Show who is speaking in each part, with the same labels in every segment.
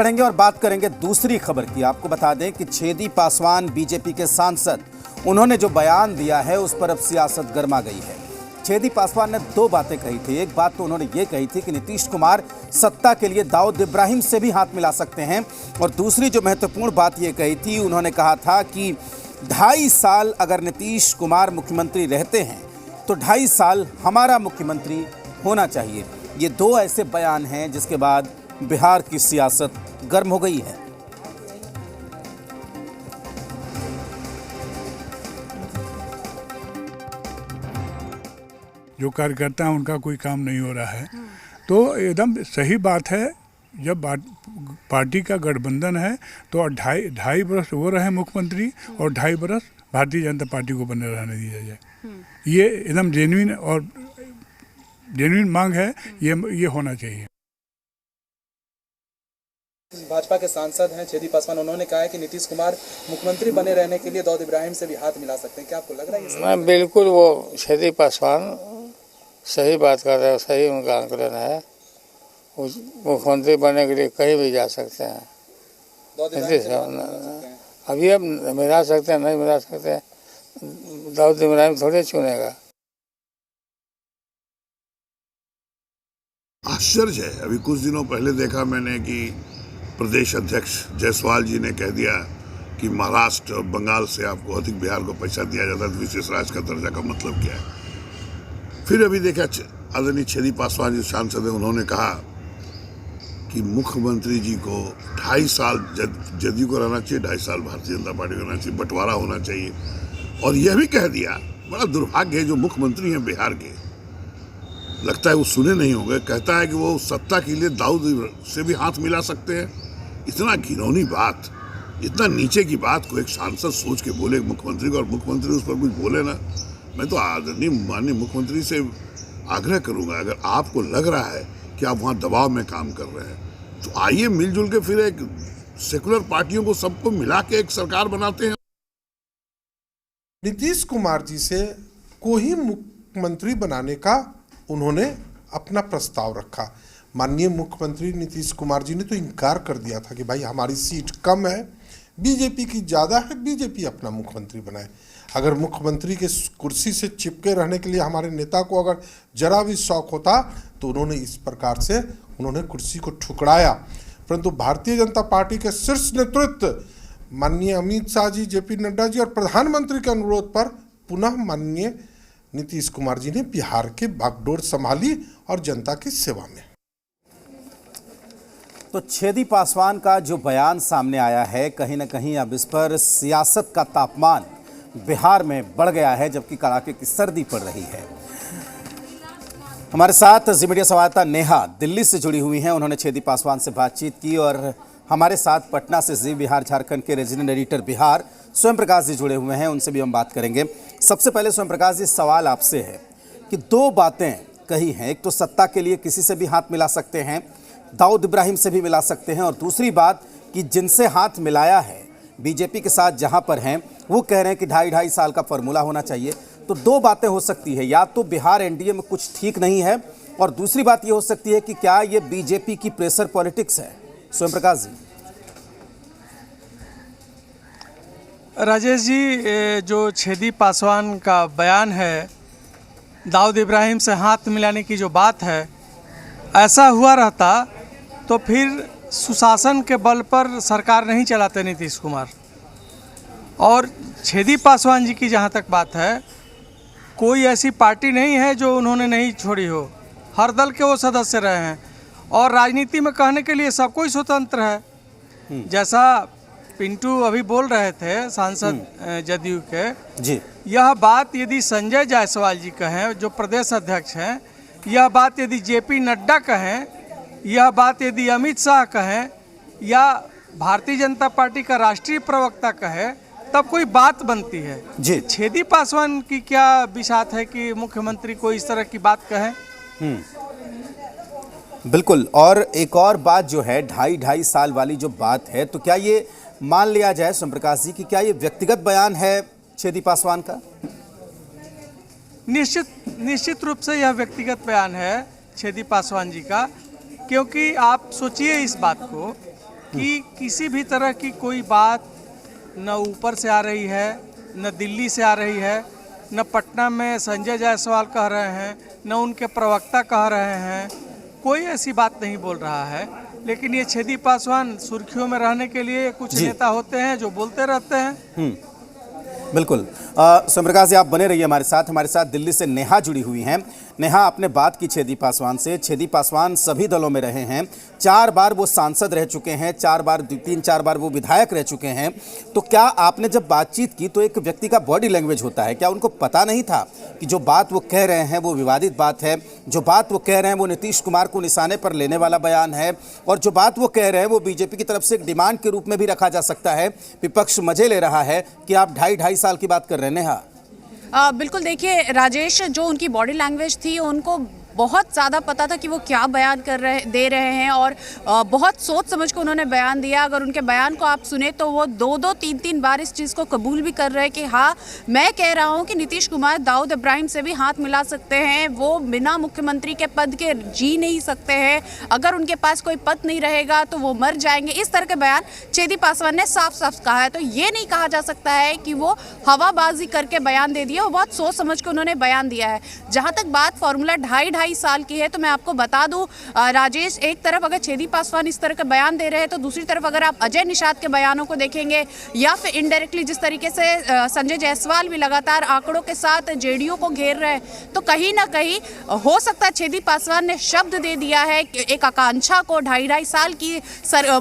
Speaker 1: बढ़ेंगे और बात करेंगे दूसरी खबर की। आपको बता दें कि छेदी पासवान बीजेपी के सांसद, उन्होंने जो बयान दिया है उस पर अब सियासत गर्मा गई है। छेदी पासवान ने दो बातें कही थी। एक बात तो उन्होंने ये कही थी कि नीतीश कुमार सत्ता के लिए दाऊद इब्राहिम से भी हाथ मिला सकते हैं, और दूसरी जो महत्वपूर्ण बात ये कही थी, उन्होंने कहा था कि 2.5 साल अगर नीतीश कुमार मुख्यमंत्री रहते हैं तो 2.5 साल हमारा मुख्यमंत्री होना चाहिए। ये दो ऐसे बयान हैं जिसके बाद बिहार की सियासत गर्म हो गई है।
Speaker 2: जो कार्यकर्ता हैं उनका कोई काम नहीं हो रहा है, तो एकदम सही बात है। जब पार्टी का गठबंधन है तो 2.5 बरस वो रहे मुख्यमंत्री और 2.5 बरस भारतीय जनता पार्टी को बने रहने दिया जाए। ये एकदम जेन्युइन मांग है, ये होना चाहिए।
Speaker 3: भाजपा के सांसद हैं छेदी पासवान, उन्होंने कहा है कि नीतीश कुमार मुख्यमंत्री बने रहने के लिए दाऊद इब्राहिम से भी हाथ मिला सकते हैं। क्या आपको लग रहा है?
Speaker 4: मैं बिल्कुल, वो छेदी पासवान सही बात कर रहे हैं, सही उनका आंकलन है। मुख्यमंत्री बनने के लिए कहीं भी जा सकते हैं। अभी अब मिला सकते हैं, नहीं मिला सकते हैं, दाऊद इब्राहिम थोड़े चुनेगा।
Speaker 5: आश्चर्य है। अभी कुछ दिनों पहले देखा मैंने कि प्रदेश अध्यक्ष जायसवाल जी ने कह दिया कि महाराष्ट्र और बंगाल से आपको अधिक बिहार को पैसा दिया जाता है, तो विशेष राज्य का दर्जा का मतलब क्या है। फिर अभी देखा आदरणीय छेदी पासवान जी सांसद हैं, उन्होंने कहा कि मुख्यमंत्री जी को 2.5 साल जदयू को रहना चाहिए, 2.5 साल भारतीय जनता पार्टी को रहना चाहिए, बंटवारा होना चाहिए। और यह भी कह दिया, बड़ा दुर्भाग्य है जो मुख्यमंत्री हैं बिहार के, लगता है वो सुने नहीं होंगे, कहता है कि वो सत्ता के लिए दाऊद से भी हाथ मिला सकते हैं। इतना घिनौनी बात, इतना नीचे की बात को एक सांसद सोच के बोले मुख्यमंत्री को, और मुख्यमंत्री उस पर कुछ बोले ना। मैं तो आदरणीय माननीय मुख्यमंत्री से आग्रह करूंगा, अगर आपको लग रहा है कि आप वहाँ दबाव में काम कर रहे हैं, तो आइए मिलजुल के फिर एक सेकुलर पार्टियों को सबको मिला के एक सरकार बनाते हैं।
Speaker 6: नीतीश कुमार जी से को ही मुख्यमंत्री बनाने का उन्होंने अपना प्रस्ताव रखा। माननीय मुख्यमंत्री नीतीश कुमार जी ने तो इनकार कर दिया था कि भाई हमारी सीट कम है, बीजेपी की ज़्यादा है, बीजेपी अपना मुख्यमंत्री बनाए। अगर मुख्यमंत्री के कुर्सी से चिपके रहने के लिए हमारे नेता को अगर जरा भी शौक होता तो उन्होंने इस प्रकार से उन्होंने कुर्सी को ठुकराया। परंतु भारतीय जनता पार्टी के शीर्ष नेतृत्व माननीय अमित शाह जी, जेपी नड्डा जी और प्रधानमंत्री के अनुरोध पर पुनः माननीय नीतीश कुमार जी ने बिहार के बागडोर संभाली और जनता की सेवा में।
Speaker 1: तो छेदी पासवान का जो बयान सामने आया है, कहीं ना कहीं अब इस पर सियासत का तापमान बिहार में बढ़ गया है, जबकि कड़ाके की सर्दी पड़ रही है। हमारे साथ जी मीडिया संवाददाता नेहा दिल्ली से जुड़ी हुई हैं। उन्होंने छेदी पासवान से बातचीत की, और हमारे साथ पटना से जी बिहार झारखंड के रीजनल एडिटर बिहार स्वयं प्रकाश जी जुड़े हुए हैं, उनसे भी हम बात करेंगे। सबसे पहले स्वयं प्रकाश जी, सवाल आपसे है कि दो बातें कही हैं। एक तो सत्ता के लिए किसी से भी हाथ मिला सकते हैं, दाऊद इब्राहिम से भी मिला सकते हैं, और दूसरी बात कि जिनसे हाथ मिलाया है बीजेपी के साथ जहां पर हैं, वो कह रहे हैं कि 2.5 साल का फॉर्मूला होना चाहिए। तो दो बातें हो सकती है, या तो बिहार एनडीए में कुछ ठीक नहीं है, और दूसरी बात ये हो सकती है कि क्या ये बीजेपी की प्रेशर पॉलिटिक्स है। स्वयं प्रकाश जी।
Speaker 7: राजेश जी, जो छेदी पासवान का बयान है, दाऊद इब्राहिम से हाथ मिलाने की जो बात है, ऐसा हुआ रहता तो फिर सुशासन के बल पर सरकार नहीं चलाते नीतीश कुमार। और छेदी पासवान जी की जहाँ तक बात है, कोई ऐसी पार्टी नहीं है जो उन्होंने नहीं छोड़ी हो, हर दल के वो सदस्य रहे हैं, और राजनीति में कहने के लिए सब कोई स्वतंत्र है। जैसा पिंटू अभी बोल रहे थे, सांसद जदयू के
Speaker 1: जी,
Speaker 7: यह बात यदि संजय जायसवाल जी कहें, जो प्रदेश अध्यक्ष हैं, यह बात यदि जेपी नड्डा कहें, यह बात यदि अमित शाह कहें, या भारतीय जनता पार्टी का राष्ट्रीय प्रवक्ता कहे, तब कोई बात बनती है।
Speaker 1: जी,
Speaker 7: छेदी पासवान की क्या बिसात है कि मुख्यमंत्री को इस तरह की बात कहें?
Speaker 1: बिल्कुल। और एक और बात जो है 2.5 साल वाली जो बात है, तो क्या ये मान लिया जाए स्वयं प्रकाश जी कि क्या ये व्यक्तिगत बयान है छेदी पासवान का?
Speaker 7: निश्चित रूप से यह व्यक्तिगत बयान है छेदी पासवान जी का, क्योंकि आप सोचिए इस बात को कि किसी भी तरह की कोई बात न ऊपर से आ रही है, न दिल्ली से आ रही है, न पटना में संजय जायसवाल कह रहे हैं, न उनके प्रवक्ता कह रहे हैं, कोई ऐसी बात नहीं बोल रहा है। लेकिन ये छेदी पासवान सुर्खियों में रहने के लिए कुछ नेता होते हैं जो बोलते रहते हैं।
Speaker 1: बिल्कुल। स्वयं प्रकाश जी, आप बने रहिए हमारे साथ दिल्ली से नेहा जुड़ी हुई हैं। नेहा, आपने बात की छेदी पासवान से। छेदी पासवान सभी दलों में रहे हैं, 4 बार वो सांसद रह चुके हैं, 3-4 बार वो विधायक रह चुके हैं। तो क्या आपने जब बातचीत की तो एक व्यक्ति का बॉडी लैंग्वेज होता है, क्या उनको पता नहीं था कि जो बात वो कह रहे हैं वो विवादित बात है, जो बात वो कह रहे हैं वो नीतीश कुमार को निशाने पर लेने वाला बयान है, और जो बात वो कह रहे हैं वो बीजेपी की तरफ से एक डिमांड के रूप में भी रखा जा सकता है? विपक्ष मजे ले रहा है कि आप 2.5 साल की बात कर रहे हैं। नेहा,
Speaker 8: बिल्कुल, देखिए राजेश, जो उनकी बॉडी लैंग्वेज थी उनको बहुत ज़्यादा पता था कि वो क्या बयान दे रहे हैं, और बहुत सोच समझ कर उन्होंने बयान दिया। अगर उनके बयान को आप सुने तो वो 2-3 बार इस चीज़ को कबूल भी कर रहे हैं कि हाँ, मैं कह रहा हूँ कि नीतीश कुमार दाऊद इब्राहिम से भी हाथ मिला सकते हैं, वो बिना मुख्यमंत्री के पद के जी नहीं सकते हैं, अगर उनके पास कोई पद नहीं रहेगा तो वो मर जाएंगे। इस तरह के बयान छेदी पासवान ने साफ साफ कहा है। तो ये नहीं कहा जा सकता है कि वो हवाबाजी करके बयान दे दिया, वो बहुत सोच समझ कर उन्होंने बयान दिया है। जहाँ तक बात फॉर्मूला 2.5 साल की है, तो मैं आपको बता दूं राजेश, एक तरफ अगर छेदी पासवान इस तरह के बयान दे रहे हैं तो दूसरी तरफ अगर आप अजय निषाद के बयानों को देखेंगे या फिर इनडायरेक्टली जिस तरीके से संजय जायसवाल भी लगातार आंकड़ों के साथ जेडीयू को घेर रहे हैं, तो कहीं ना कहीं हो सकता है छेदी पासवान ने शब्द दे दिया है कि एक आकांक्षा को 2.5 साल की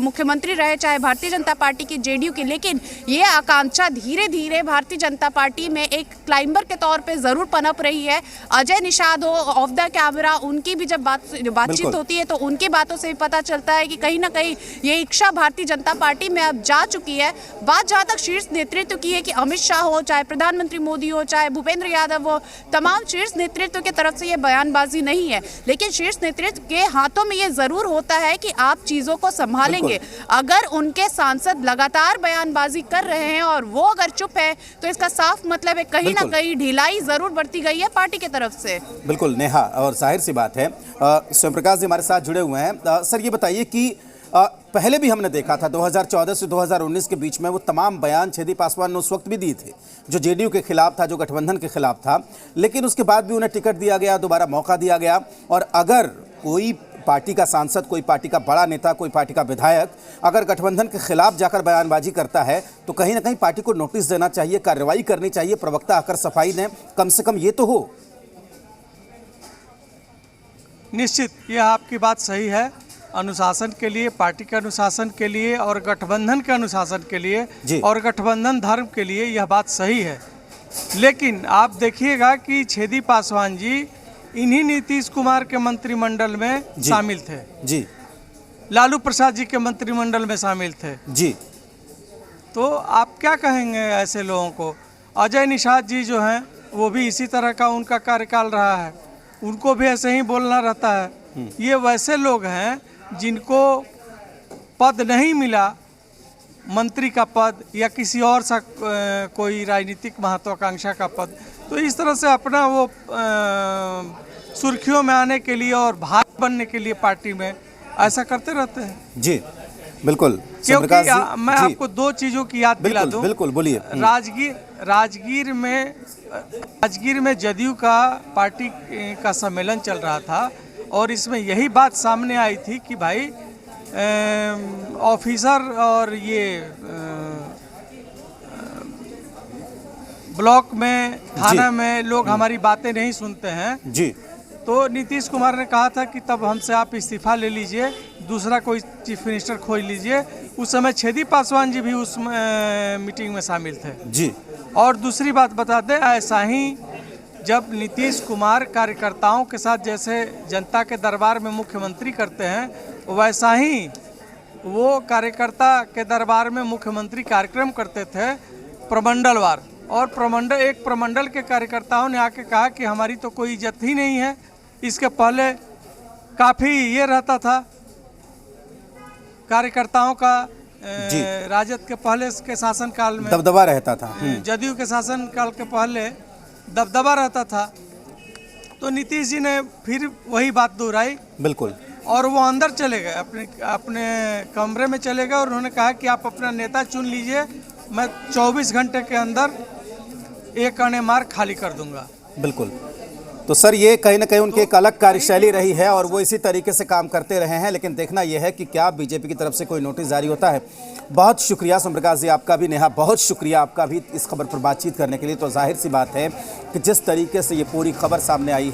Speaker 8: मुख्यमंत्री रहे चाहे भारतीय जनता पार्टी की, जेडीयू की, लेकिन ये आकांक्षा धीरे धीरे भारतीय जनता पार्टी में एक क्लाइंबर के तौर पर जरूर पनप रही है। अजय निषाद हो ऑफ द कैमरा, उनकी भी जब बातचीत होती है तो उनकी बातों से भी पता चलता है कि कहीं ना कहीं ये इच्छा भारतीय जनता पार्टी में अब जा चुकी है। बात जहाँ तक शीर्ष नेतृत्व की है कि अमित शाह हो, चाहे प्रधानमंत्री मोदी हो, चाहे भूपेंद्र यादव हो, तमाम शीर्ष नेतृत्व की तरफ से ये बयानबाजी नहीं है, लेकिन शीर्ष नेतृत्व के हाथों में ये जरूर होता है कि आप चीजों को संभालेंगे। अगर उनके सांसद लगातार बयानबाजी कर रहे हैं और वो अगर चुप है तो इसका साफ मतलब है कहीं ना कहीं ढिलाई जरूर बरती गई है पार्टी की तरफ से।
Speaker 1: बिल्कुल नेहा, और जाहिर सी बात है स्वयं प्रकाश जी हमारे साथ जुड़े हुए हैं। सर, ये बताइए कि पहले भी हमने देखा था 2014 से 2019 के बीच में वो तमाम बयान छेदी पासवान ने उस वक्त भी दिए थे, जो जेडीयू के खिलाफ था, जो गठबंधन के खिलाफ था, लेकिन उसके बाद भी उन्हें टिकट दिया गया, दोबारा मौका दिया गया। और अगर कोई पार्टी का सांसद, कोई पार्टी का बड़ा नेता, कोई पार्टी का विधायक अगर गठबंधन के खिलाफ जाकर बयानबाजी करता है तो कहीं ना कहीं पार्टी को नोटिस देना चाहिए, कार्रवाई करनी चाहिए, प्रवक्ता आकर सफाई दें, कम से कम ये तो हो।
Speaker 7: निश्चित, यह आपकी बात सही है। अनुशासन के लिए, पार्टी के अनुशासन के लिए और गठबंधन के अनुशासन के लिए और गठबंधन धर्म के लिए यह बात सही है। लेकिन आप देखिएगा कि छेदी पासवान जी इन्हीं नीतीश कुमार के मंत्रिमंडल में शामिल थे जी, लालू प्रसाद जी के मंत्रिमंडल में शामिल थे जी। तो आप क्या कहेंगे ऐसे लोगों को? अजय निषाद जी जो हैं वो भी इसी तरह का उनका कार्यकाल रहा है, उनको भी ऐसे ही बोलना रहता है। ये वैसे लोग हैं जिनको पद नहीं मिला, मंत्री का पद या किसी और सा कोई राजनीतिक महत्वाकांक्षा का पद, तो इस तरह से अपना वो सुर्खियों में आने के लिए और भाग बनने के लिए पार्टी में ऐसा करते रहते हैं जी। बिल्कुल, क्योंकि मैं आपको 2 चीज़ों की याद दिला दूं। बिल्कुल, बोलिए। राजगीर में जदयू का पार्टी का सम्मेलन चल रहा था और इसमें यही बात सामने आई थी कि भाई ऑफिसर और ये ब्लॉक में, थाना में लोग हमारी बातें नहीं सुनते हैं जी। तो नीतीश कुमार ने कहा था कि तब हमसे आप इस्तीफा ले लीजिए, दूसरा कोई चीफ मिनिस्टर खोज लीजिए। उस समय छेदी पासवान जी भी उस मीटिंग में शामिल थे जी। और दूसरी बात बता दें, ऐसा ही जब नीतीश कुमार कार्यकर्ताओं के साथ जैसे जनता के दरबार में मुख्यमंत्री करते हैं, वैसा ही वो कार्यकर्ता के दरबार में मुख्यमंत्री कार्यक्रम करते थे प्रमंडलवार। और प्रमंडल के कार्यकर्ताओं ने आके कहा कि हमारी तो कोई इज्जत ही नहीं है। इसके पहले काफ़ी ये रहता था कार्यकर्ताओं का, राजद के पहले के शासनकाल में दबदबा रहता था, जदयू के शासनकाल के पहले दबदबा रहता था। तो नीतीश जी ने फिर वही बात दोहराई। बिल्कुल। और वो अंदर चले गए, अपने अपने कमरे में चले गए और उन्होंने कहा कि आप अपना नेता चुन लीजिए, मैं 24 घंटे के अंदर 1 आने मार्ग खाली कर दूंगा।
Speaker 1: बिल्कुल। तो सर ये कहीं ना कहीं उनकी एक अलग कार्यशैली रही है और वो इसी तरीके से काम करते रहे हैं, लेकिन देखना यह है कि क्या बीजेपी की तरफ से कोई नोटिस जारी होता है। बहुत शुक्रिया सोमप्रकाश जी आपका भी, नेहा बहुत शुक्रिया आपका भी इस खबर पर बातचीत करने के लिए। तो जाहिर सी बात है कि जिस तरीके से ये पूरी खबर सामने आई